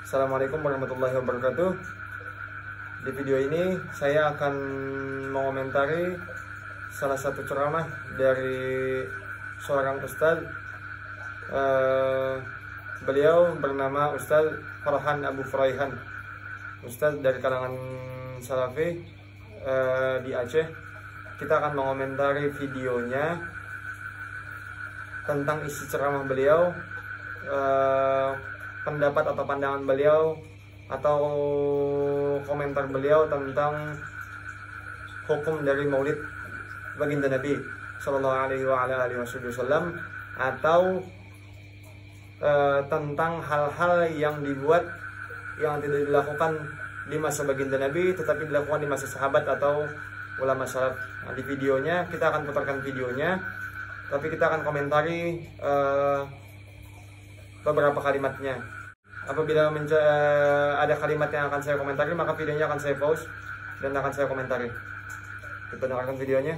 Assalamualaikum warahmatullahi wabarakatuh. Di video ini saya akan mengomentari salah satu ceramah dari seorang ustadz. Beliau bernama Ustadz Farhan Abu Furaihan, ustadz dari kalangan Salafi di Aceh. Kita akan mengomentari videonya tentang isi ceramah beliau, pendapat atau pandangan beliau atau komentar beliau tentang hukum dari Maulid baginda Nabi Sallallahu Alaihi Wasallam, atau tentang hal-hal yang dibuat yang tidak dilakukan di masa baginda Nabi tetapi dilakukan di masa sahabat atau ulama salaf. Nah, di videonya kita akan putarkan videonya, tapi kita akan komentari beberapa kalimatnya. Apabila ada kalimat yang akan saya komentari, maka videonya akan saya pause dan akan saya komentari. Kita dengarkan videonya.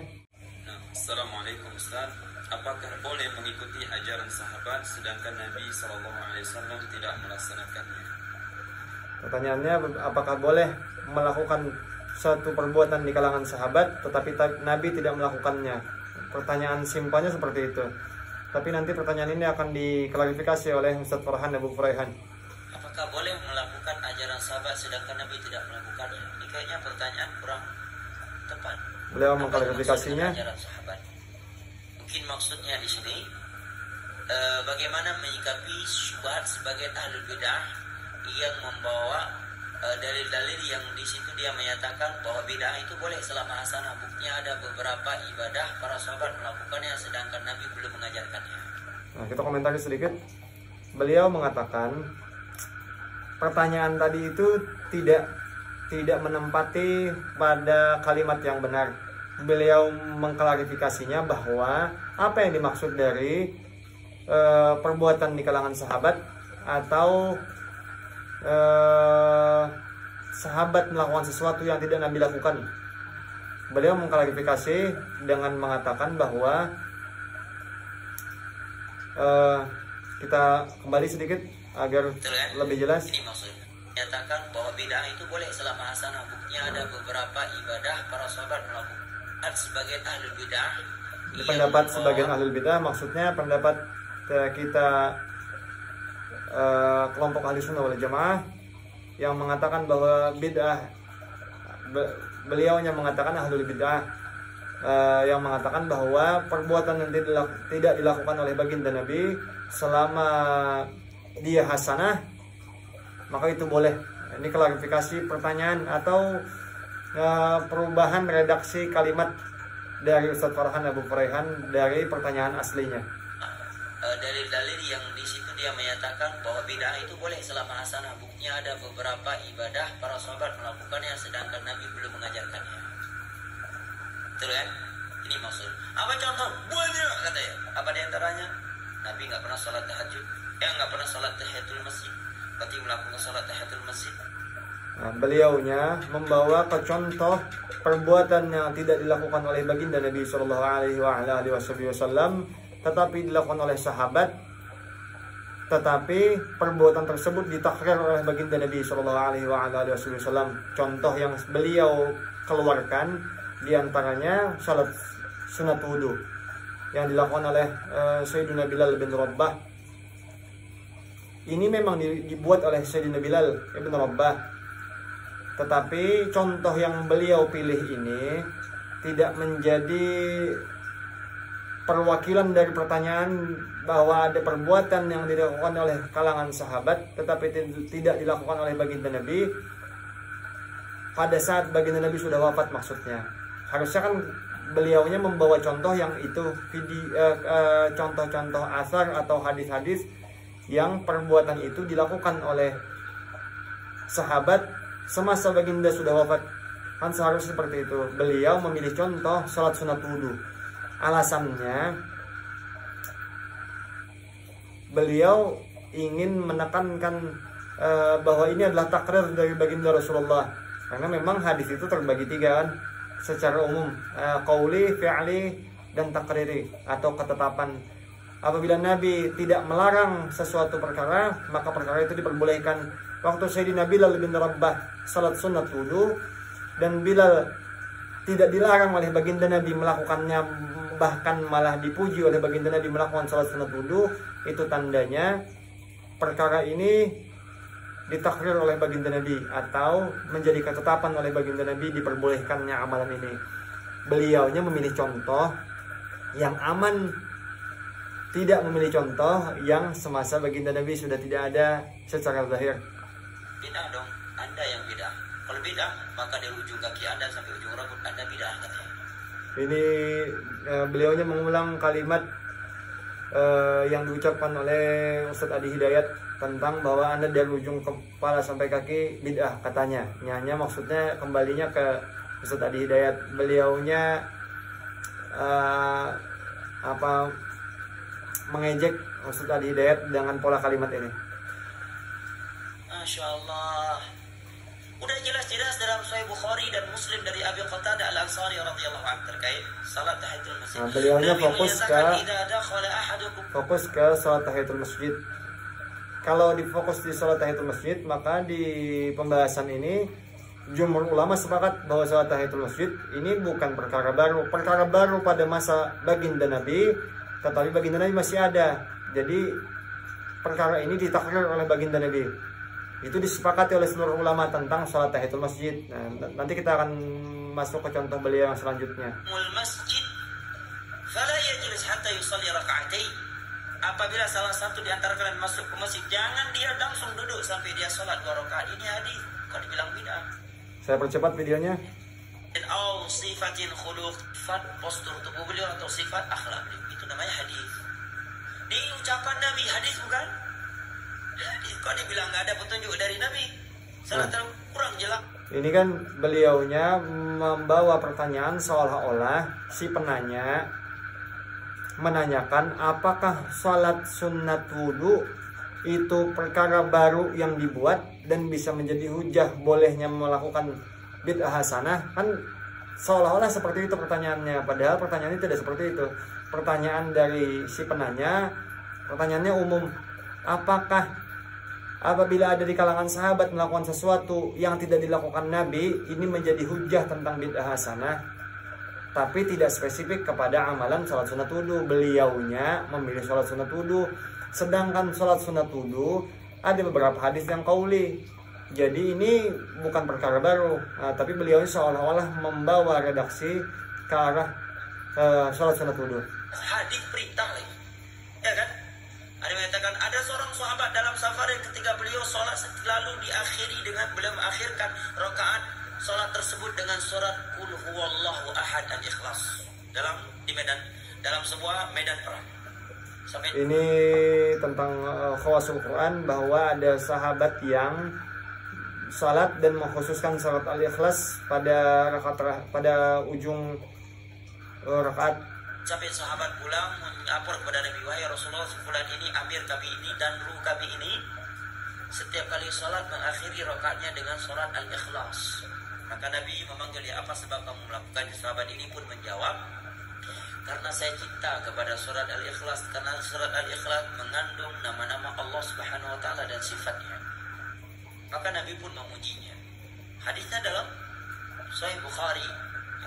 Assalamualaikum Ustaz. Apakah boleh mengikuti ajaran sahabat sedangkan Nabi SAW tidak melaksanakannya? Pertanyaannya, apakah boleh melakukan satu perbuatan di kalangan sahabat tetapi Nabi tidak melakukannya? Pertanyaan simpelnya seperti itu. Tapi nanti pertanyaan ini akan diklarifikasi oleh Ustadz Farhan Abu Furaihan. Apakah boleh melakukan ajaran sahabat sedangkan Nabi tidak melakukannya? Ini kayaknya pertanyaan kurang tepat. Beliau mengklarifikasinya. Mungkin maksudnya di sini bagaimana menyikapi syubhat sebagai ahli bidah yang membawa dalil-dalil yang di situ dia menyatakan bahwa bidah itu boleh selama hasanah. Buktinya ada beberapa ibadah para sahabat melakukannya sedangkan Nabi belum mengajarkannya. Nah, kita komentari sedikit. Beliau mengatakan pertanyaan tadi itu tidak menempati pada kalimat yang benar. Beliau mengklarifikasinya bahwa apa yang dimaksud dari perbuatan di kalangan sahabat atau sahabat melakukan sesuatu yang tidak Nabi lakukan. Beliau mengklarifikasi dengan mengatakan bahwa kita kembali sedikit agar lebih jelas. Ini maksudnya menyatakan bahwa bid'ah itu boleh selama hasanah. Buktinya ada beberapa ibadah para sahabat melakukan sebagai ahli bid'ah. Pendapat sebagian ahli bid'ah maksudnya pendapat kita kelompok ahli sunnah wal jamaah yang mengatakan bahwa bid'ah. Beliaunya mengatakan ahli bid'ah yang mengatakan bahwa perbuatan yang tidak dilakukan oleh baginda Nabi selama dia hasanah maka itu boleh. Ini klarifikasi pertanyaan atau perubahan redaksi kalimat dari Ustadz Farhan Abu Furaihan dari pertanyaan aslinya. Dalil-dalil yang di situ dia menyatakan bahwa bid'ah itu boleh selama hasanah. Buktinya ada beberapa ibadah para sahabat melakukannya sedangkan Nabi belum mengajarkannya. Betul kan? Ini maksud. Apa contoh? Banyak katanya. Apa diantaranya? Nabi nggak pernah sholat tahajud. Nggak pernah sholat tahiyatul masjid. Berarti melakukan sholat tahiyatul masjid. Nah, beliaunya membawa ke contoh perbuatan yang tidak dilakukan oleh baginda Nabi Sallallahu Alaihi Wasallam, tetapi dilakukan oleh sahabat. Tetapi perbuatan tersebut ditakrir oleh baginda Nabi Sallallahu Alaihi Wasallam. Contoh yang beliau keluarkan diantaranya salat sunat wudu yang dilakukan oleh Sayyidina Bilal bin Rabah. Ini memang dibuat oleh Sayyidina Bilal bin Rabah, tetapi contoh yang beliau pilih ini tidak menjadi perwakilan dari pertanyaan bahwa ada perbuatan yang dilakukan oleh kalangan sahabat tetapi tidak dilakukan oleh baginda Nabi pada saat baginda Nabi sudah wafat. Maksudnya harusnya kan beliaunya membawa contoh yang itu contoh-contoh asar atau hadis-hadis yang perbuatan itu dilakukan oleh sahabat semasa baginda sudah wafat. Kan seharusnya seperti itu. Beliau memilih contoh salat sunat wudu. Alasannya beliau ingin menekankan bahwa ini adalah takrir dari baginda Rasulullah. Karena memang hadis itu terbagi tiga kan, secara umum, qauli, fi'li, dan takriri atau ketetapan. Apabila Nabi tidak melarang sesuatu perkara, maka perkara itu diperbolehkan. waktu Sayyidina Bilal bin Rabah salat sunat wudu, dan Bilal tidak dilarang oleh baginda Nabi melakukannya, bahkan malah dipuji oleh baginda Nabi melakukan salat sunat wudu, itu tandanya perkara ini ditakrir oleh baginda Nabi atau menjadi ketetapan oleh baginda Nabi diperbolehkannya amalan ini. Beliaunya memilih contoh yang aman, tidak memilih contoh yang semasa baginda Nabi sudah tidak ada secara zahir. Bid'ah dong, Anda yang bid'ah. Kalau bid'ah, maka dari ujung kaki Anda sampai ujung rambut Anda bid'ah katanya. Ini beliaunya mengulang kalimat yang diucapkan oleh Ustadz Adi Hidayat tentang bahwa Anda dari ujung kepala sampai kaki bid'ah katanya. Hanya maksudnya kembalinya ke Ustadz Adi Hidayat. Beliaunya mengejek Ustadz Adi Hidayat dengan pola kalimat ini. Masya Allah. Udah jelas-jelas dalam Sahih Bukhari dan Muslim dari Abi Qatadah Al-Ansari radhiyallahu anhu terkait salat tahiyatul masjid. Nah, beliaunya fokus ke salat tahiyatul masjid. Kalau difokus di salat tahiyatul masjid, maka di pembahasan ini jumhur ulama sepakat bahwa salat tahiyatul masjid ini bukan perkara baru. Perkara baru pada masa baginda Nabi, tetapi baginda Nabi masih ada. Jadi perkara ini ditakrir oleh baginda Nabi. Itu disepakati oleh seluruh ulama tentang salat tahiyatul masjid. Nah, nanti kita akan masuk ke contoh beliau yang selanjutnya. Masjid fala yajlis hatta yusalli raka'atain. Apabila salah satu di antara kalian masuk ke masjid, jangan dia langsung duduk sampai dia salat 2 rakaat. Ini hadis, kalau dibilang bid'ah. Saya percepat videonya. Au sifatin khuluq, sifat postur tubuh beliau atau sifat akhlak beliau. Itu namanya hadis. Ini ucapan Nabi, hadis bukan? Hadis. Kok dibilang nggak ada petunjuk dari Nabi? Sangat kurang jelas. Ini kan beliaunya membawa pertanyaan seolah-olah si penanya menanyakan apakah salat sunat wudu itu perkara baru yang dibuat dan bisa menjadi hujah bolehnya melakukan bid'ah hasanah. Kan seolah-olah seperti itu pertanyaannya, padahal pertanyaannya tidak seperti itu. Pertanyaan dari si penanya, pertanyaannya umum. Apakah apabila ada di kalangan sahabat melakukan sesuatu yang tidak dilakukan Nabi, ini menjadi hujah tentang bid'ah hasanah? Tapi tidak spesifik kepada amalan salat sunat wudu. Beliaunya memilih salat sunat wudu. Sedangkan salat sunat wudu ada beberapa hadis yang qauli. Jadi ini bukan perkara baru. Tapi beliaunya seolah-olah membawa redaksi ke arah salat sunat wudu. Hadis perintah lagi, ya kan? Ada yang mengatakan ada seorang sahabat dalam safar yang ketika beliau sholat lalu diakhiri dengan beliau mengakhirkan rakaat sholat tersebut dengan surat Qul huwallahu ahad al-Ikhlas dalam sebuah medan perang. Ini tentang khawasul Quran, bahwa ada sahabat yang salat dan mengkhususkan surat al-Ikhlas pada ujung rakaat. Sampai sahabat pulang melapor kepada Nabi, wahai Rasulullah, fulan ini amir kami ini dan ruh kami ini setiap kali sholat mengakhiri rakaatnya dengan surat al-Ikhlas. Maka Nabi memanggil dia, apa sebab kamu melakukannya? Sahabat ini pun menjawab, karena saya cinta kepada surat al-Ikhlas, karena surat al-Ikhlas mengandung nama-nama Allah Subhanahu wa taala dan sifatnya. Maka Nabi pun memujinya. Hadisnya dalam Sahih Bukhari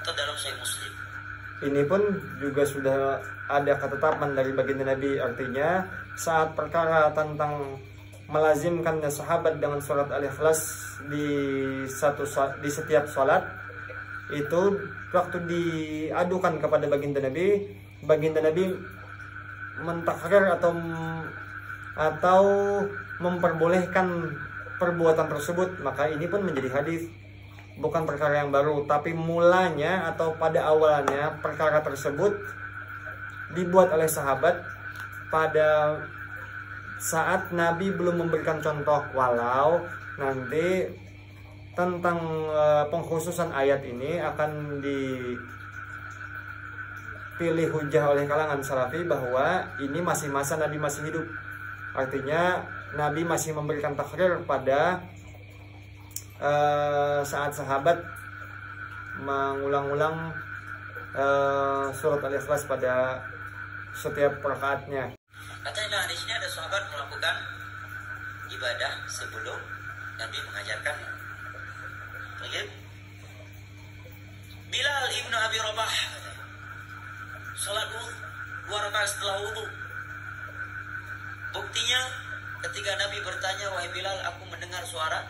atau dalam Sahih Muslim. Ini pun juga sudah ada ketetapan dari baginda Nabi, artinya saat perkara tentang melazimkannya sahabat dengan surat al-Ikhlas di setiap sholat, itu waktu diadukan kepada baginda Nabi mentakrir atau memperbolehkan perbuatan tersebut. Maka ini pun menjadi hadis, bukan perkara yang baru, tapi mulanya atau pada awalnya perkara tersebut dibuat oleh sahabat pada saat Nabi belum memberikan contoh. Walau nanti tentang pengkhususan ayat ini akan dipilih hujah oleh kalangan salafi bahwa ini masih masa Nabi masih hidup, artinya Nabi masih memberikan takrir pada saat sahabat mengulang-ulang surat al-Ikhlas pada setiap rakaatnya. Katanya di sini ada sahabat melakukan ibadah sebelum Nabi mengajarkannya. Baik. Bilal ibnu Abi Rabah salat wudu 2 rakaat setelah wudu. Buktinya ketika Nabi bertanya, wahai Bilal, aku mendengar suara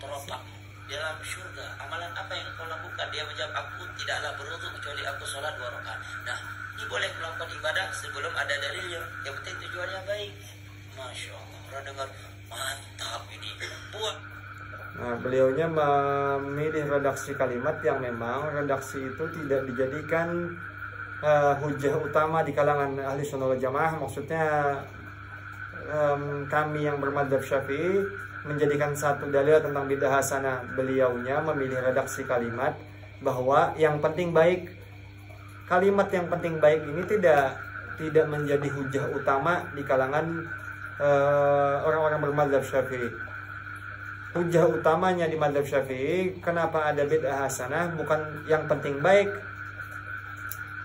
teropak dalam surga. Amalan apa yang kau lakukan? Dia menjawab, aku tidaklah berwudu kecuali aku sholat 2 rakaat. Nah, ini boleh melakukan ibadah sebelum ada dalilnya. Yang penting tujuannya baik. Masya Allah, orang dengar mantap ini. Buat. Nah, beliaunya memilih redaksi kalimat yang memang redaksi itu tidak dijadikan hujah utama di kalangan ahli sunnah wal jamaah. Maksudnya kami yang bermadzhab Syafi'i menjadikan satu dalil tentang bidah hasanah. Beliaunya memilih redaksi kalimat bahwa yang penting baik. Kalimat yang penting baik ini tidak menjadi hujah utama di kalangan orang-orang bermadzhab Syafi'i. Hujah utamanya di madzhab Syafi'i, kenapa ada bid'ah hasanah, bukan yang penting baik.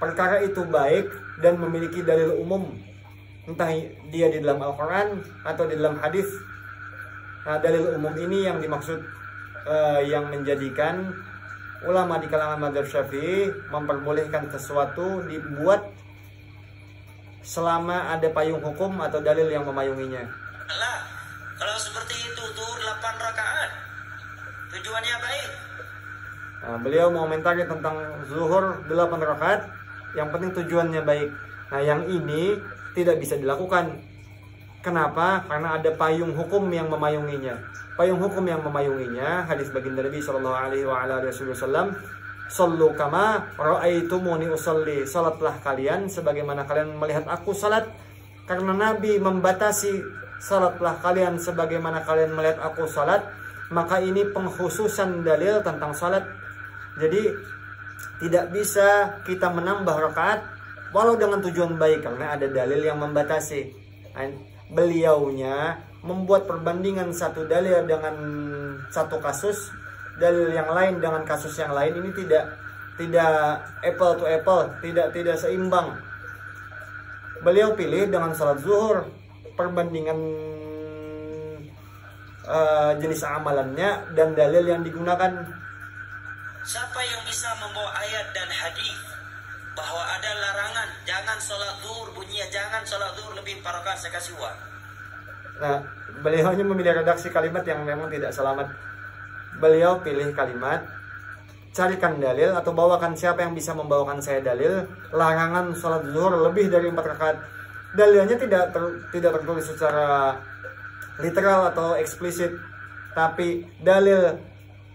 Perkara itu baik dan memiliki dalil umum, entah dia di dalam Al-Quran atau di dalam hadis. Nah, dalil umum ini yang dimaksud, yang menjadikan ulama di kalangan madzhab Syafi'i memperbolehkan sesuatu dibuat selama ada payung hukum atau dalil yang memayunginya. Lah, kalau seperti itu tuh 8 rakaat tujuannya baik. Nah, beliau mengomentari tentang zuhur 8 rakaat, yang penting tujuannya baik. Nah, yang ini tidak bisa dilakukan. Kenapa? Karena ada payung hukum yang memayunginya. Payung hukum yang memayunginya hadis baginda Nabi sallallahu alaihi wasallam, "Shallu kama ra'aitumuni usolli." Salatlah kalian sebagaimana kalian melihat aku salat. Karena Nabi membatasi salatlah kalian sebagaimana kalian melihat aku salat, maka ini pengkhususan dalil tentang salat. Jadi tidak bisa kita menambah rakaat walau dengan tujuan baik karena ada dalil yang membatasi. Beliaunya membuat perbandingan satu dalil dengan satu kasus, dalil yang lain dengan kasus yang lain, ini tidak apple to apple, tidak seimbang. Beliau pilih dengan salat zuhur, perbandingan jenis amalannya dan dalil yang digunakan. Siapa yang bisa membawa ayat dan hadis bahwa ada larangan jangan sholat zuhur, bunyinya jangan sholat zuhur lebih 4 rakaat, saya kasih uang. Nah, beliau hanya memilih redaksi kalimat yang memang tidak selamat. Beliau pilih kalimat, carikan dalil atau bawakan, siapa yang bisa membawakan saya dalil larangan sholat zuhur lebih dari 4 rakaat. Dalilnya tidak tertulis secara literal atau eksplisit, tapi dalil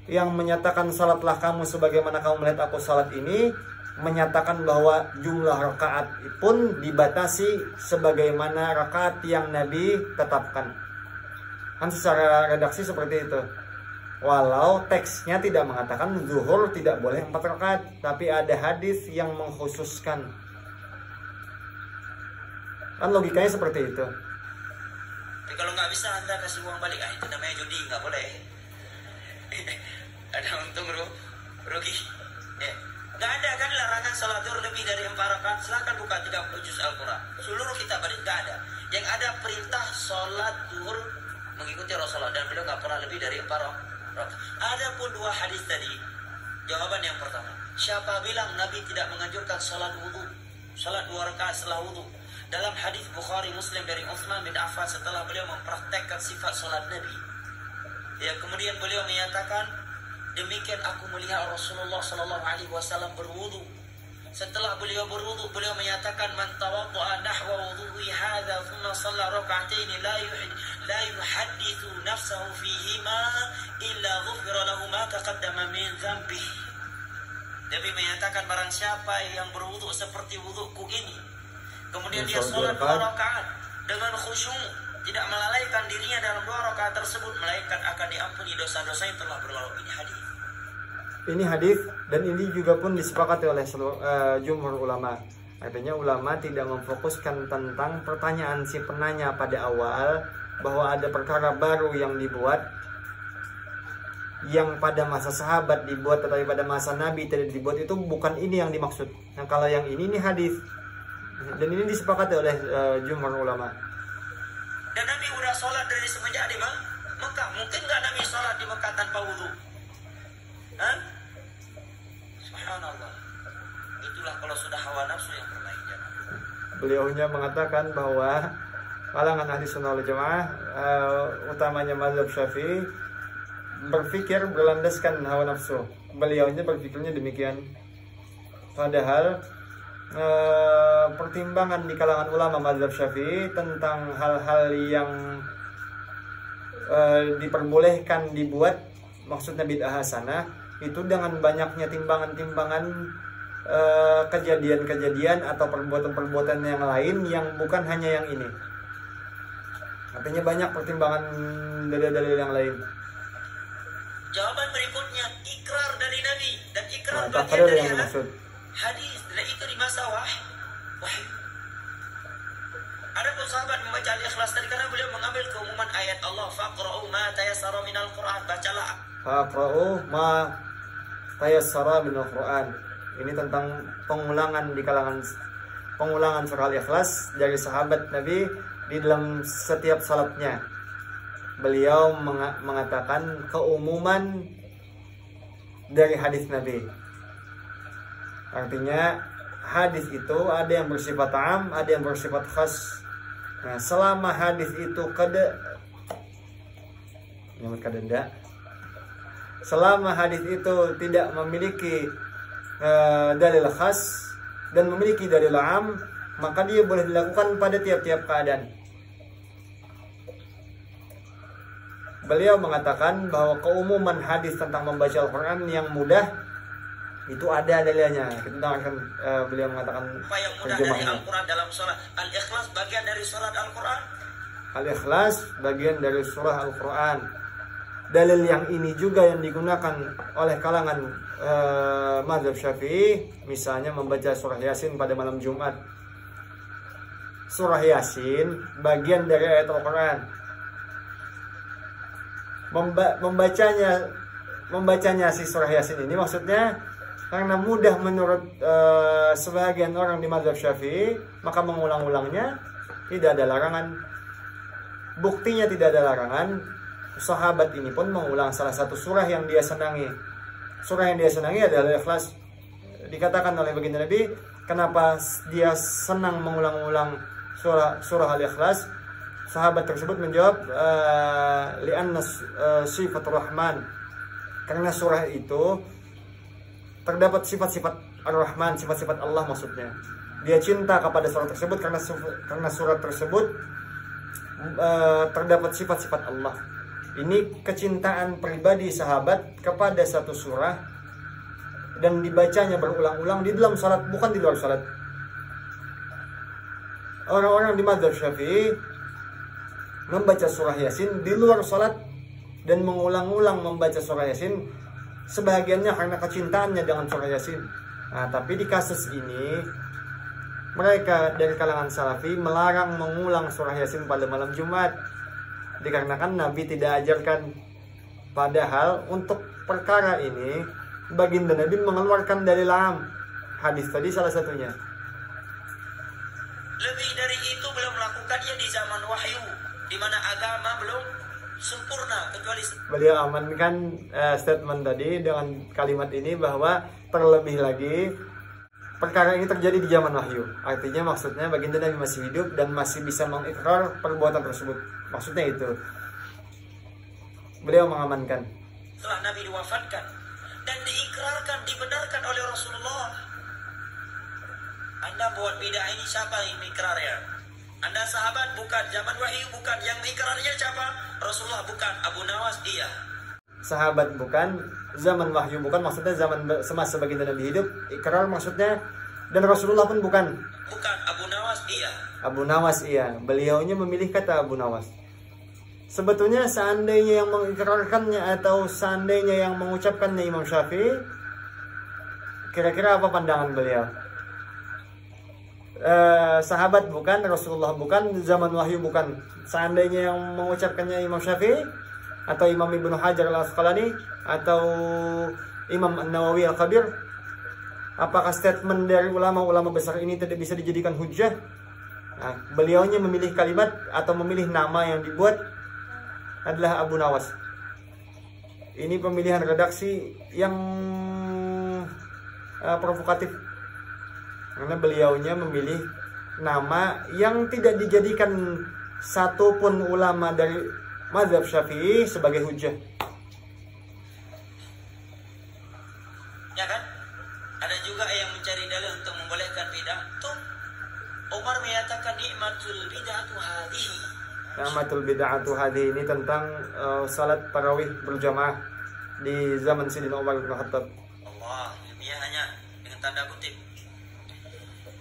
yang menyatakan salatlah kamu sebagaimana kamu melihat aku salat ini menyatakan bahwa jumlah rakaat pun dibatasi sebagaimana rakaat yang Nabi tetapkan. Kan secara redaksi seperti itu. Walau teksnya tidak mengatakan zuhur tidak boleh 4 rakaat, tapi ada hadis yang mengkhususkan. Kan logikanya seperti itu. Tapi kalau nggak bisa Anda kasih uang balik, itu namanya judi, nggak boleh. Ada untung rugi. Ya. Nggak ada kan larangan salat zuhur lebih dari 4 rakaat. Silakan buka 30 juz Al-Quran. Seluruh kitab hadis nggak ada. Yang ada perintah salat zuhur mengikuti Rasulullah dan beliau nggak pernah lebih dari 4 rakaat. Ada pun 2 hadis tadi. Jawaban yang pertama, siapa bilang Nabi tidak menganjurkan salat wudu, salat 2 rakaat setelah wudu? Dalam hadis Bukhari Muslim dari Utsman bin Affan setelah beliau mempraktekkan sifat salat Nabi, ya kemudian beliau menyatakan, demikian aku melihat Rasulullah sallallahu alaihi wasallam berwudu. Setelah beliau berwudu, beliau menyatakan, man tawadda'a nahwa wudu'i hadza thumma shalla rak'atayn la yuhaddithu nafsahu fihima illa ghufira lahu ma taqaddama min dhanbihi. Nabi menyatakan, barang siapa yang berwudu seperti wuduku ini, kemudian dia sholat 2 rakaat dengan khusyuk, tidak melalaikan dirinya dalam 2 rakaat tersebut, melainkan akan diampuni dosa-dosa yang telah berlalu. Ini hadis. Ini hadis dan ini juga pun disepakati oleh jumhur ulama. Artinya ulama tidak memfokuskan tentang pertanyaan si penanya pada awal bahwa ada perkara baru yang dibuat, yang pada masa sahabat dibuat tetapi pada masa Nabi tidak dibuat, itu bukan ini yang dimaksud. Nah, kalau yang ini hadis. Dan ini disepakati oleh jumhur ulama. Dan Nabi udah sholat dari semenjak di Mekah. Mungkin nggak Beliaunya mengatakan bahwa kalangan ahli sunnah wal jamaah, utamanya mazhab Syafi'i, berpikir berlandaskan hawa nafsu. Beliaunya berpikirnya demikian. Padahal pertimbangan di kalangan ulama mazhab Syafi'i tentang hal-hal yang diperbolehkan dibuat, maksudnya bid'ah hasanah, itu dengan banyaknya timbangan-timbangan kejadian-kejadian atau perbuatan-perbuatan yang lain yang bukan hanya yang ini. Artinya banyak pertimbangan dalil-dalil yang lain. Jawaban berikutnya, ikrar dari Nabi dan ikrar Nah, bagian dari yang dimaksud hadis, dan itu di masa wahyu. Ada pun sahabat membaca Al-Ikhlas tadi karena beliau mengambil keumuman ayat Allah, faqra'u ma tayassara minal Qur'an, bacalah. Faqra'u ma tayassara minal Qur'an. Ini tentang pengulangan surah Al-Ikhlas dari sahabat Nabi di dalam setiap salatnya. Beliau mengatakan keumuman dari hadis Nabi. Artinya hadis itu ada yang bersifat am, ada yang bersifat khas. Nah, selama hadis itu selama hadis itu tidak memiliki dalil khas dan memiliki dalil am, maka dia boleh dilakukan pada tiap-tiap keadaan. Beliau mengatakan bahwa keumuman hadis tentang membaca Al-Quran yang mudah itu ada dalilnya. Kita akan beliau mengatakan apa yang mudah dari Al-Quran dalam sholat. Al-Ikhlas bagian dari sholat Al-Quran. Al-Ikhlas bagian dari surah Al-Quran. Dalil yang ini juga yang digunakan oleh kalangan mazhab Syafi'i, misalnya membaca surah Yasin pada malam Jumat. Surah Yasin bagian dari ayat Al-Quran. Membacanya si surah Yasin ini maksudnya karena mudah menurut sebagian orang di mazhab Syafi'i, maka mengulang-ulangnya tidak ada larangan. Buktinya tidak ada larangan. Sahabat ini pun mengulang salah satu surah yang dia senangi. Surah yang dia senangi adalah Al-Ikhlas. Dikatakan oleh baginda Nabi, kenapa dia senang mengulang-ulang surah Al-Ikhlas? Sahabat tersebut menjawab, li'anna sifatur rahman. Karena surah itu terdapat sifat-sifat Ar-Rahman, sifat-sifat Allah maksudnya. Dia cinta kepada surah tersebut karena surah tersebut terdapat sifat-sifat Allah. Ini kecintaan pribadi sahabat kepada satu surah dan dibacanya berulang-ulang di dalam salat, bukan di luar salat. Orang-orang di mazhab Syafi'i membaca surah Yasin di luar salat dan mengulang-ulang membaca surah Yasin, sebahagiannya karena kecintaannya dengan surah Yasin. Nah, tapi di kasus ini mereka dari kalangan Salafi melarang mengulang surah Yasin pada malam Jumat, dikarenakan Nabi tidak ajarkan. Padahal untuk perkara ini baginda Nabi mengeluarkan dalil am. Hadis tadi salah satunya. Lebih dari itu belum melakukannya di zaman wahyu, di mana agama belum sempurna kecuali beliau amankan statement tadi dengan kalimat ini bahwa terlebih lagi perkara ini terjadi di zaman wahyu. Artinya maksudnya baginda Nabi masih hidup dan masih bisa mengikrar perbuatan tersebut. Maksudnya itu. Beliau mengamankan. Setelah Nabi diwafatkan dan diikrarkan, dibenarkan oleh Rasulullah. Anda buat bid'ah ini, siapa yang mengikrarnya? Anda sahabat bukan, zaman wahyu bukan, yang mengikrarnya siapa? Rasulullah bukan, Abu Nawas iya. Sahabat bukan, zaman wahyu bukan, maksudnya zaman semasa baginda Nabi hidup, ikrar maksudnya, dan Rasulullah pun bukan. Bukan, Abu Nawas iya. Abu Nawas iya, beliaunya memilih kata Abu Nawas. Sebetulnya seandainya yang mengikrarkannya atau seandainya yang mengucapkannya Imam Syafi'i, kira-kira apa pandangan beliau? Sahabat bukan, Rasulullah bukan, zaman wahyu bukan. Seandainya yang mengucapkannya Imam Syafi'i atau Imam Ibnu Hajar Al-Asqalani atau Imam An-Nawawi Al-Kabir, apakah statement dari ulama-ulama besar ini tidak bisa dijadikan hujjah? Nah, beliaunya memilih kalimat atau memilih nama yang dibuat adalah Abu Nawas. Ini pemilihan redaksi yang provokatif, karena beliaunya memilih nama yang tidak dijadikan satupun ulama dari mazhab Syafi'i sebagai hujjah. Ya kan? Ada juga yang mencari dalil untuk membolehkan bid'ah. Tuh, Umar menyatakan nikmatul bid'atu hadhihi. Nikmatul bid'atu hadhihi ini tentang salat tarawih berjamaah di zaman Sayyidina Umar bin Khattab. Allah, ilmiahnya dengan tanda kutip.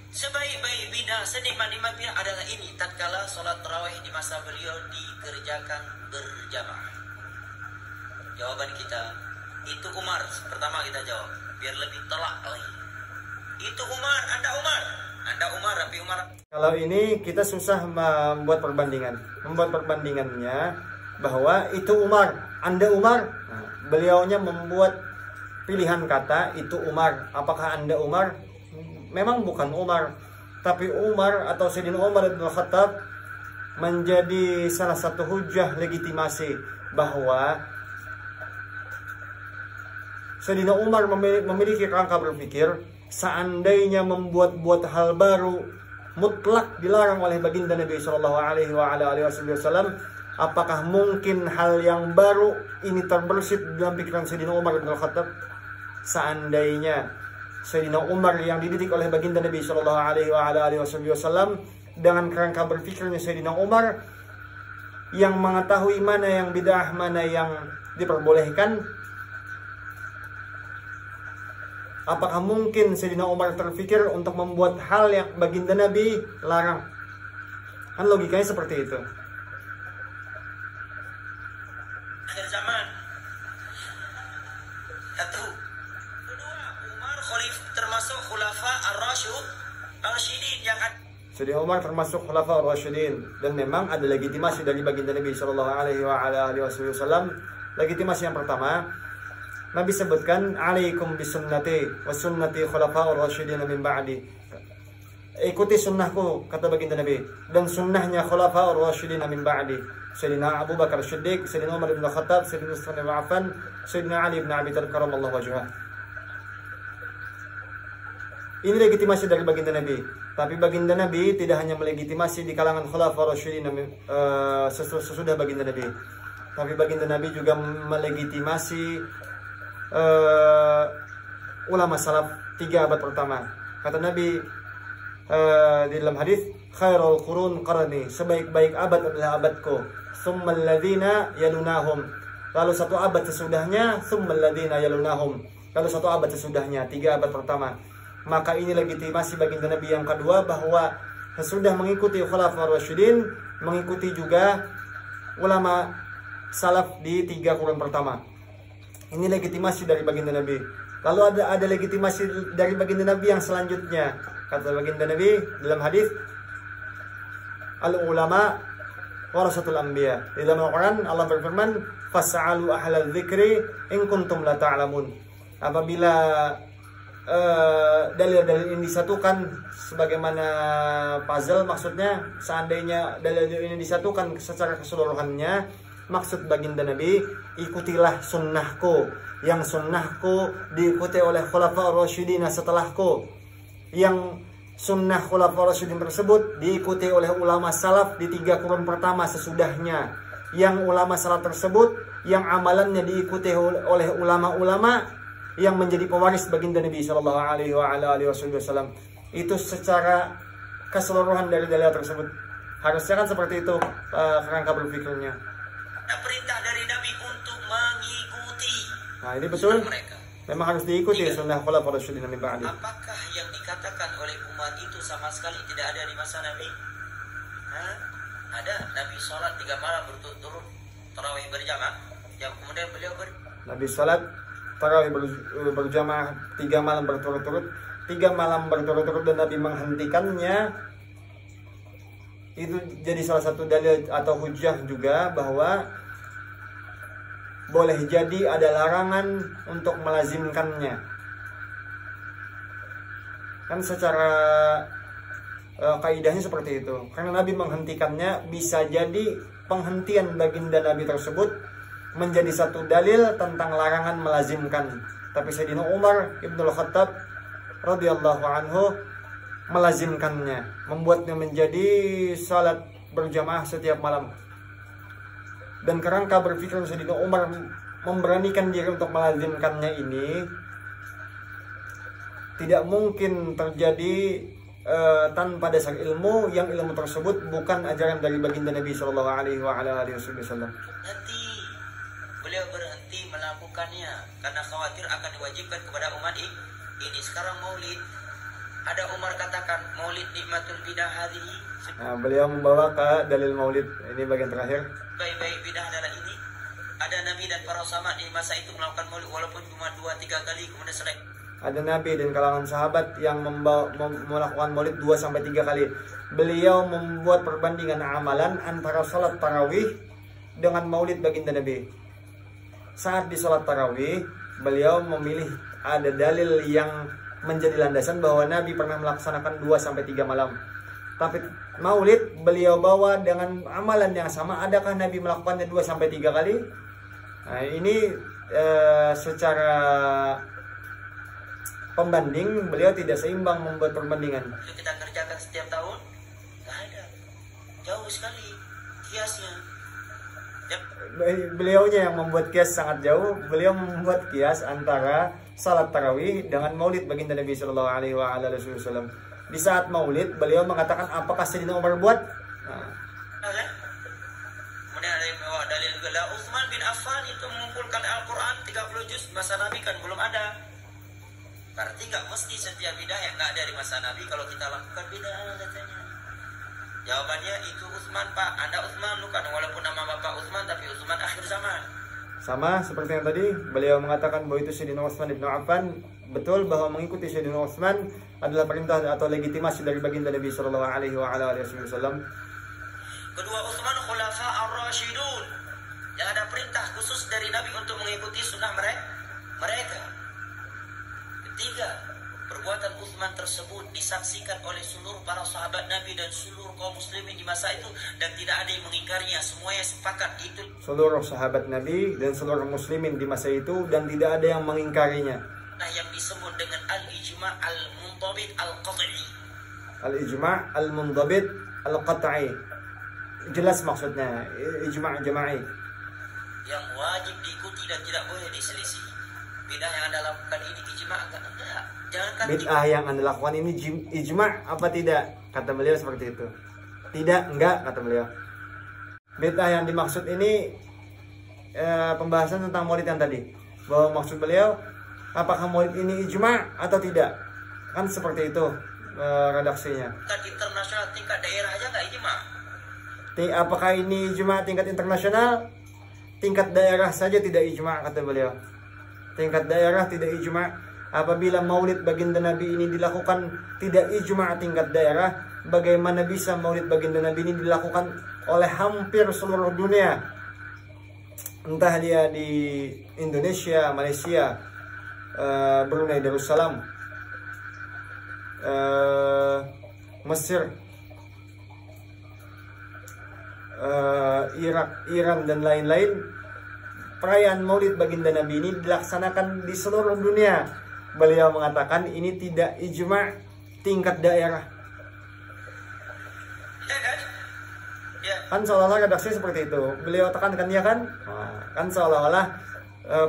Sebaik-baik bid'ah, senikmat-nikmat bid'ah adalah ini, tatkala salat tarawih di masa beliau dikerjakan berjamaah. Jawaban kita, itu Umar. Pertama kita jawab, biar lebih telak lagi. Itu Umar, Anda Umar. Anda Umar, tapi Umar. Kalau ini kita susah membuat perbandingan. Membuat perbandingannya bahwa itu Umar, Anda Umar. Nah, beliaunya membuat pilihan kata itu Umar. Apakah Anda Umar? Memang bukan Umar, tapi Umar atau Sayyidina Umar bin Khattab menjadi salah satu hujjah legitimasi bahwa Sayyidina Umar memiliki kerangka berpikir, seandainya membuat-buat hal baru mutlak dilarang oleh baginda Nabi Shallallahu Alaihi Wasallam, apakah mungkin hal yang baru ini terbersit dalam pikiran Sayyidina Umar bin Khattab? Seandainya Sayyidina Umar yang dididik oleh baginda Nabi Shallallahu Alaihi Wasallam dengan kerangka berpikirnya Sayyidina Umar yang mengetahui mana yang bid'ah, mana yang diperbolehkan, apakah mungkin Sayyidina Umar terfikir untuk membuat hal yang baginda Nabi larang? Kan logikanya seperti itu. Akhir zaman. Satu. Kedua, Umar termasuk khulafa ar-rasyidin yang Sayyidina Umar termasuk khulafa ar-rasyidin, dan memang ada legitimasi dari baginda Nabi Shallallahu Alaihi Wasallam. Legitimasi yang pertama, Nabi sebutkan, alaikum bisunnati wa sunnati khulafa'ur rasyidin min ba'di. Ikuti sunnahku, kata baginda Nabi, dan sunnahnya khulafa'ur rasyidin min ba'di. Sayyidina Abu Bakar Siddiq, Sayyidina Umar bin Khattab, Sayyidina Utsman bin Affan, Sayyidina Ali bin Abi Thalib karramallahu wajhah. Ini legitimasi dari baginda Nabi. Tapi baginda Nabi tidak hanya melegitimasi di kalangan khulafa'ur rasyidin sesudah baginda Nabi, tapi baginda Nabi juga melegitimasi ulama salaf 3 abad pertama. Kata Nabi di dalam hadis, khairul qurun qarni, sebaik-baik abad adalah abadku, tsummal ladzina yalunahum, lalu satu abad sesudahnya, tsummal ladzina yalunahum, lalu satu abad sesudahnya, 3 abad pertama. Maka ini legitimasi baginda Nabi yang kedua, bahwa sesudah mengikuti khulafaur rasyidin, mengikuti juga ulama salaf di 3 kurun pertama. Ini legitimasi dari baginda Nabi. Lalu ada legitimasi dari baginda Nabi yang selanjutnya. Kata baginda Nabi dalam hadis, al ulama warasatul anbiya. Di dalam Al-Quran Allah berfirman, fas'alu ahlal dzikri in kuntum la ta'lamun. Apabila dalil-dalil ini disatukan sebagaimana puzzle, maksudnya seandainya dalil-dalil ini disatukan secara keseluruhannya, maksud baginda Nabi, ikutilah sunnahku, yang sunnahku diikuti oleh khulafaur rasyidin setelahku, yang sunnah khulafaur rasyidin tersebut diikuti oleh ulama salaf di 3 kurun pertama sesudahnya, yang ulama salaf tersebut yang amalannya diikuti oleh ulama-ulama yang menjadi pewaris baginda Nabi Shallallahu Alaihi Wasallam. Itu secara keseluruhan dari dalil tersebut. Harusnya kan seperti itu kerangka berpikirnya. Perintah dari Nabi untuk mengikuti. Nah, ini betul. Mereka. Memang harus diikuti sunnah khulafaur rasyidin min ba'di. Apakah yang dikatakan oleh umat itu sama sekali tidak ada di masa Nabi? Hah? Ada. Nabi sholat 3 malam berturut-turut tarawih berjamaah, yang kemudian beliau Nabi sholat tarawih berjamaah 3 malam berturut-turut, 3 malam berturut-turut, dan Nabi menghentikannya. Itu jadi salah satu dalil atau hujjah juga bahwa boleh jadi ada larangan untuk melazimkannya. Kan secara kaidahnya seperti itu. Karena Nabi menghentikannya, bisa jadi penghentian baginda Nabi tersebut menjadi satu dalil tentang larangan melazimkan. Tapi Sayyidina Umar Ibnul Khattab radhiyallahu anhu melazimkannya, membuatnya menjadi salat berjamaah setiap malam. Dan kerangka berpikir Sayyidina Umar memberanikan diri untuk melazimkannya ini tidak mungkin terjadi tanpa dasar ilmu, yang ilmu tersebut bukan ajaran dari baginda Nabi Shallallahu Alaihi Wasallam. Nanti beliau berhenti melakukannya karena khawatir akan diwajibkan kepada umat ini. Sekarang maulid, ada Umar katakan maulid nikmatul bidah hadhihi. Nah, beliau membawa ke dalil maulid ini bagian terakhir. Baik-baik bidah adalah ini. Ada Nabi dan para sahabat di masa itu melakukan maulid walaupun cuma 2-3 kali kemudian selesai. Ada Nabi dan kalangan sahabat yang melakukan maulid 2-3 kali. Beliau membuat perbandingan amalan antara salat tarawih dengan maulid baginda Nabi. Saat di salat tarawih, beliau memilih ada dalil yang menjadi landasan bahwa Nabi pernah melaksanakan 2-3 malam. Tapi maulid beliau bawa dengan amalan yang sama. Adakah Nabi melakukannya 2-3 kali? Nah, ini secara pembanding beliau tidak seimbang membuat perbandingan. Itu kita kerjakan setiap tahun, nggak ada, jauh sekali kiasnya. Beliaunya yang membuat kias sangat jauh. Beliau membuat kias antara salat tarawih dengan maulid baginda Nabi Shallallahu Alaihi Wasallam. Di saat maulid beliau mengatakan apakah Sayyidina Umar buat? Nah. Kemudian ada yang bawa dalil juga, Utsman bin Affan itu mengumpulkan Al-Quran 30 juz, masa Nabi kan belum ada. Berarti gak mesti setiap bidah yang gak ada di masa Nabi kalau kita lakukan bidah katanya. Jawabannya itu Utsman Pak, Anda Utsman bukan, walaupun nama Bapak Utsman tapi Utsman akhir zaman. Sama seperti yang tadi beliau mengatakan bahwa itu Sayyidina Utsman bin Affan. Betul bahwa mengikuti Sayyidina Utsman adalah perintah atau legitimasi dari baginda Nabi Sallallahu Alaihi Wasallam. Kedua, Utsman khulafa ar-rasyidun, yang ada perintah khusus dari Nabi untuk mengikuti sunnah mereka. Ketiga, perbuatan Utsman tersebut disaksikan oleh seluruh para sahabat Nabi dan seluruh kaum muslimin di masa itu dan tidak ada yang mengingkarinya, semuanya sepakat itu. Seluruh sahabat Nabi dan seluruh muslimin di masa itu dan tidak ada yang mengingkarinya. Nah, yang disebut dengan al-ijma' al-mundabit al-qat'i. Al-ijma' al-mundabit al-qat'i. Jelas maksudnya, ijma' jama'i. Yang wajib diikuti dan tidak boleh diselisih. Bid'ah yang Anda lakukan ini ijma' enggak? Jangankan bid'ah yang Anda lakukan ini ijma' apa tidak? Kata beliau seperti itu. Tidak, enggak, kata beliau. Bid'ah yang dimaksud ini pembahasan tentang maulid yang tadi. Bahwa maksud beliau, apakah maulid ini ijma' atau tidak? Kan seperti itu redaksinya. Tingkat internasional, tingkat daerah aja enggak ijma'. Apakah ini ijma' tingkat internasional? Tingkat daerah saja tidak ijma', kata beliau. Tingkat daerah tidak ijma'. Apabila maulid baginda Nabi ini dilakukan tidak ijma' tingkat daerah, bagaimana bisa maulid baginda Nabi ini dilakukan oleh hampir seluruh dunia? Entah dia di Indonesia, Malaysia, Brunei Darussalam, Mesir, Irak, Iran dan lain-lain. Perayaan maulid baginda Nabi ini dilaksanakan di seluruh dunia. Beliau mengatakan ini tidak ijma' tingkat daerah. Ya kan? Ya. Kan seolah-olah redaksi seperti itu. Beliau tekankan ya kan? Nah, kan seolah-olah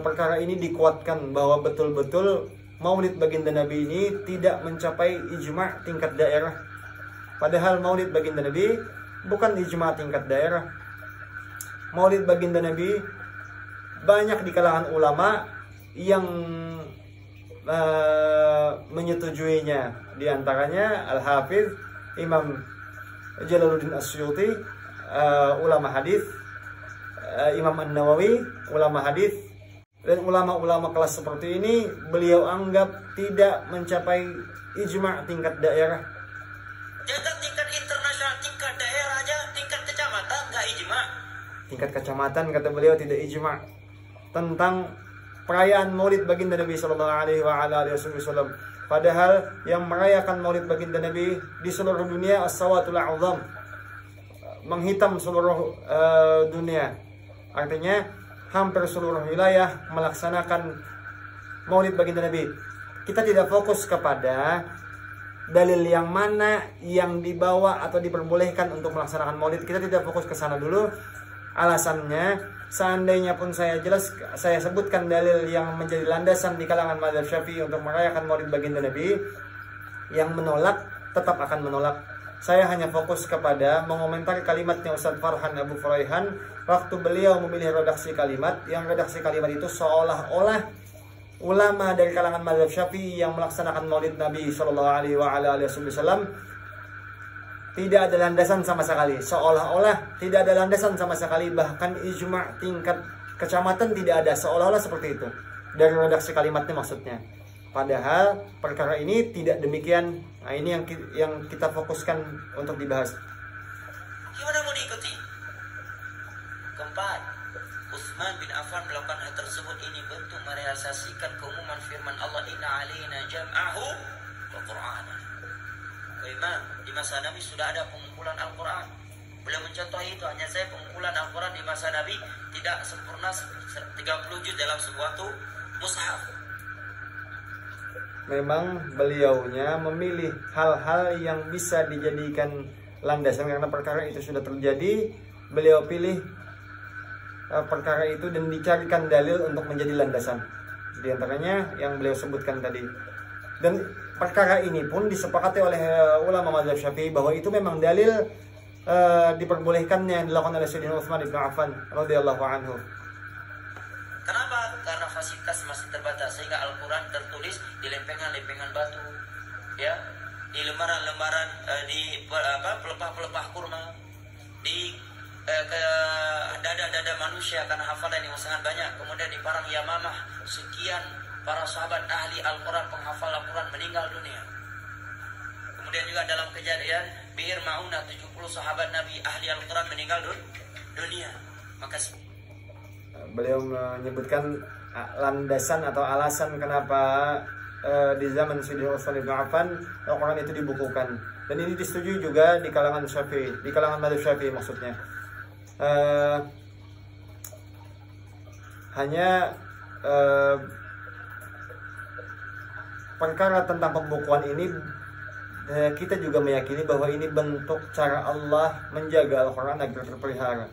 perkara ini dikuatkan bahwa betul-betul maulid baginda Nabi ini tidak mencapai ijma' tingkat daerah. Padahal maulid baginda Nabi bukan ijma' tingkat daerah. Maulid baginda Nabi banyak di kalangan ulama yang menyetujuinya. Di antaranya Al-Hafiz Imam Jalaluddin As-Suyuti, ulama hadis, Imam An-Nawawi, ulama hadis, dan ulama-ulama kelas seperti ini beliau anggap tidak mencapai ijma' tingkat daerah. Jangan tingkat internasional, tingkat daerah aja, tingkat kecamatan nggak ijma'. Tingkat kecamatan kata beliau tidak ijma' tentang perayaan maulid baginda Nabi Sallallahu Alaihi Wasallam. Padahal yang merayakan maulid baginda Nabi di seluruh dunia as-sawatul a'zam, menghitam seluruh dunia. Artinya hampir seluruh wilayah melaksanakan maulid baginda Nabi. Kita tidak fokus kepada dalil yang mana yang dibawa atau diperbolehkan untuk melaksanakan maulid. Kita tidak fokus ke sana dulu. Alasannya, seandainya pun saya sebutkan dalil yang menjadi landasan di kalangan mazhab Syafi'i untuk merayakan maulid baginda Nabi, yang menolak tetap akan menolak. Saya hanya fokus kepada mengomentari kalimatnya Ustaz Farhan Abu Furaihan waktu beliau memilih redaksi kalimat, yang redaksi kalimat itu seolah-olah ulama dari kalangan mazhab Syafi'i yang melaksanakan maulid Nabi Shallallahu Alaihi Wasallam tidak ada landasan sama sekali, seolah-olah tidak ada landasan sama sekali, bahkan ijma' tingkat kecamatan tidak ada, seolah-olah seperti itu dari redaksi kalimatnya maksudnya. Padahal perkara ini tidak demikian. Nah, ini yang kita fokuskan untuk dibahas. Gimana mau diikuti? Keempat, Utsman bin Affan melakukan hal tersebut ini bentuk merealisasikan keumuman firman Allah, inna alaina jam'ahu wa qur'ana. Kelima, di masa Nabi sudah ada pengumpulan Al-Quran. Beliau mencontohi itu, hanya saya pengumpulan Al-Quran di masa Nabi tidak sempurna 30 juz dalam sebuah mushaf. Memang beliaunya memilih hal-hal yang bisa dijadikan landasan karena perkara itu sudah terjadi. Beliau pilih perkara itu dan dicarikan dalil untuk menjadi landasan. Di antaranya yang beliau sebutkan tadi. Dan perkara ini pun disepakati oleh ulama mazhab Syafi'i bahwa itu memang dalil diperbolehkannya yang dilakukan oleh Sayyidina Utsman bin Affan radhiyallahu anhu. Kenapa? Karena fasilitas masih terbatas sehingga Al-Quran tertulis di lempengan-lempengan batu, ya, di lembaran-lembaran, di pelepah-pelepah kurma, di dada-dada manusia karena hafalan yang sangat banyak. Kemudian di parang Yamamah sekian para sahabat ahli Al-Quran, penghafal Al-Quran meninggal dunia. Kemudian juga dalam kejadian Bi'r Ma'unah 70 sahabat Nabi ahli Al-Quran meninggal dunia. Makasih. Beliau menyebutkan landasan atau alasan kenapa di zaman Sayyidina Utsman bin Affan Al-Quran itu dibukukan, dan ini disetujui juga di kalangan Syafi'i, di kalangan mazhab Syafi'i maksudnya. Hanya perkara tentang pembukuan ini kita juga meyakini bahwa ini bentuk cara Allah menjaga Al-Quran agar terpelihara.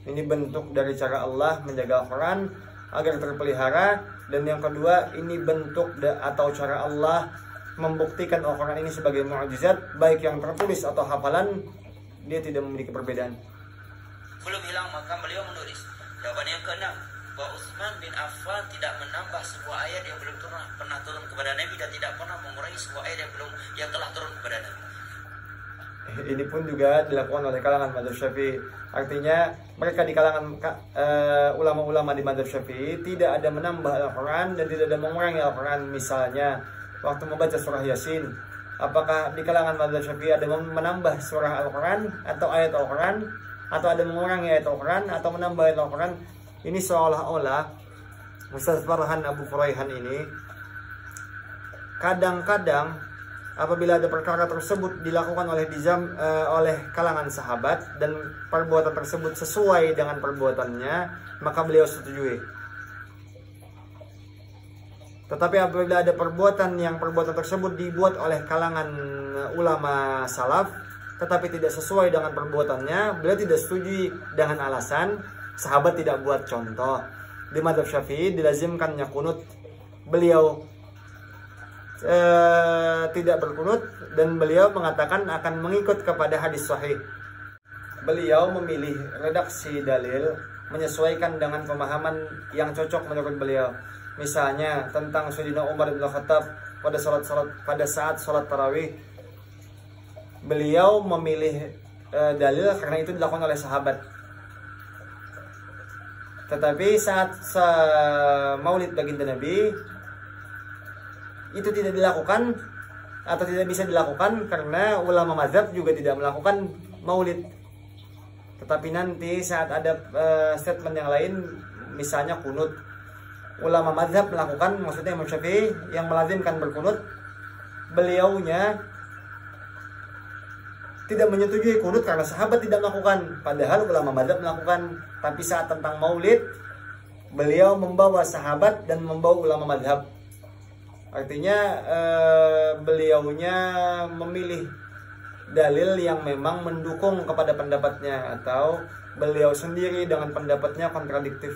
Ini bentuk dari cara Allah menjaga Al-Quran agar terpelihara. Dan yang kedua, ini bentuk atau cara Allah membuktikan Al-Quran ini sebagai mukjizat, baik yang tertulis atau hafalan, dia tidak memiliki perbedaan. Belum hilang, maka beliau menulis. Jawaban yang keenam, bahwa Utsman bin Affan tidak menambah sebuah ayat yang belum pernah turun kepada Nabi, dan tidak pernah mengurangi sebuah ayat yang telah turun kepada Nabi. Ini pun juga dilakukan oleh kalangan mazhab Syafi'i. Artinya mereka di kalangan ulama-ulama di mazhab Syafi'i tidak ada menambah Al-Quran dan tidak ada mengurangi Al-Quran. Misalnya waktu membaca surah Yasin, apakah di kalangan mazhab Syafi'i ada menambah surah Al-Quran atau ayat Al-Quran, atau ada mengurangi ayat Al-Quran atau menambah ayat Al-Quran? Ini seolah-olah Ustaz Farhan Abu Furaihan ini kadang-kadang apabila ada perkara tersebut dilakukan oleh kalangan sahabat dan perbuatan tersebut sesuai dengan perbuatannya, maka beliau setujui. Tetapi apabila ada perbuatan tersebut dibuat oleh kalangan ulama salaf tetapi tidak sesuai dengan perbuatannya, beliau tidak setuju dengan alasan sahabat tidak buat contoh. Di mazhab Syafi'i dilazimkannya kunut, beliau tidak berkunut, dan beliau mengatakan akan mengikut kepada hadis sahih. Beliau memilih redaksi dalil menyesuaikan dengan pemahaman yang cocok menurut beliau. Misalnya tentang Sayyidina Umar bin Khattab pada saat salat tarawih, beliau memilih dalil karena itu dilakukan oleh sahabat. Tetapi saat maulid baginda Nabi itu tidak dilakukan atau tidak bisa dilakukan karena ulama mazhab juga tidak melakukan maulid. Tetapi nanti saat ada statement yang lain, misalnya kunut, ulama mazhab melakukan, maksudnya Imam Syafi'i yang melazimkan berkunut, beliaunya tidak menyetujui kunut karena sahabat tidak melakukan, padahal ulama mazhab melakukan. Tapi saat tentang maulid, beliau membawa sahabat dan membawa ulama mazhab. Artinya beliaunya memilih dalil yang memang mendukung kepada pendapatnya, atau beliau sendiri dengan pendapatnya kontradiktif.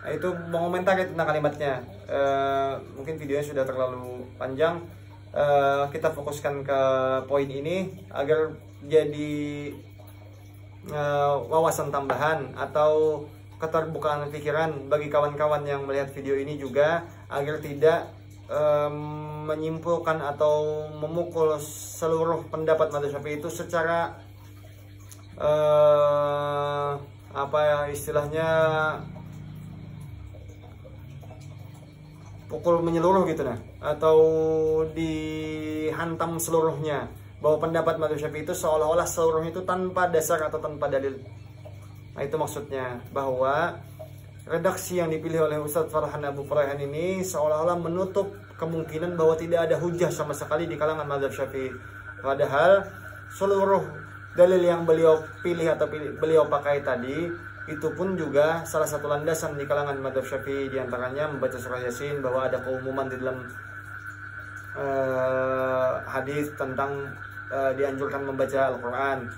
Nah, itu mengomentari tentang kalimatnya. Mungkin videonya sudah terlalu panjang. Kita fokuskan ke poin ini agar jadi wawasan tambahan atau keterbukaan pikiran bagi kawan-kawan yang melihat video ini juga, agar tidak menyimpulkan atau memukul seluruh pendapat mazhab Syafi'i itu secara apa ya istilahnya, pukul menyeluruh gitu nah, atau dihantam seluruhnya, bahwa pendapat mazhab Syafi'i itu seolah-olah seluruhnya itu tanpa dasar atau tanpa dalil. Nah, itu maksudnya, bahwa redaksi yang dipilih oleh Ustadz Farhan Abu Farhan ini seolah-olah menutup kemungkinan bahwa tidak ada hujah sama sekali di kalangan mazhab Syafi'i. Padahal seluruh dalil yang beliau pilih atau beliau pakai tadi itu pun juga salah satu landasan di kalangan mazhab Syafi'i, diantaranya membaca surah Yasin, bahwa ada keumuman di dalam hadis tentang dianjurkan membaca Al-Quran,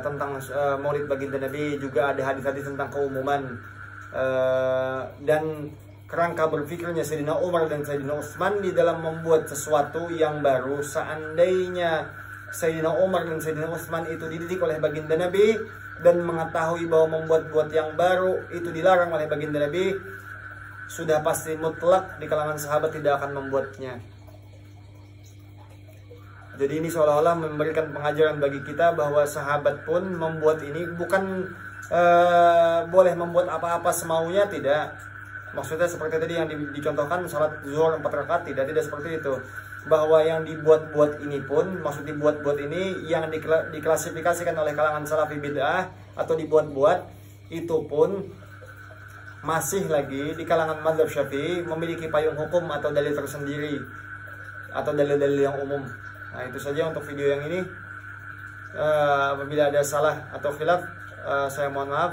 tentang maulid baginda Nabi juga ada hadis-hadis tentang keumuman, dan kerangka berpikirnya Sayyidina Umar dan Sayyidina Utsman di dalam membuat sesuatu yang baru. Seandainya Sayyidina Umar dan Sayyidina Utsman itu dididik oleh baginda Nabi dan mengetahui bahwa membuat-buat yang baru itu dilarang oleh baginda Nabi, sudah pasti mutlak di kalangan sahabat tidak akan membuatnya. Jadi ini seolah-olah memberikan pengajaran bagi kita bahwa sahabat pun membuat ini bukan boleh membuat apa-apa semaunya, tidak. Maksudnya seperti tadi yang dicontohkan salat zuhur 4 rakaat, tidak seperti itu. Bahwa yang dibuat-buat ini pun, maksud dibuat-buat ini yang diklasifikasikan oleh kalangan salafi bid'ah atau dibuat-buat, itu pun masih lagi di kalangan mazhab Syafi'i memiliki payung hukum atau dalil tersendiri atau dalil-dalil yang umum. Nah, itu saja untuk video yang ini. Apabila ada salah atau khilaf, saya mohon maaf.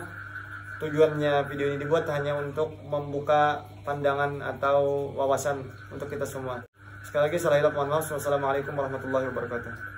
Tujuannya video ini dibuat hanya untuk membuka pandangan atau wawasan untuk kita semua. Sekali lagi salah hilaf mohon maaf. Wassalamualaikum warahmatullahi wabarakatuh.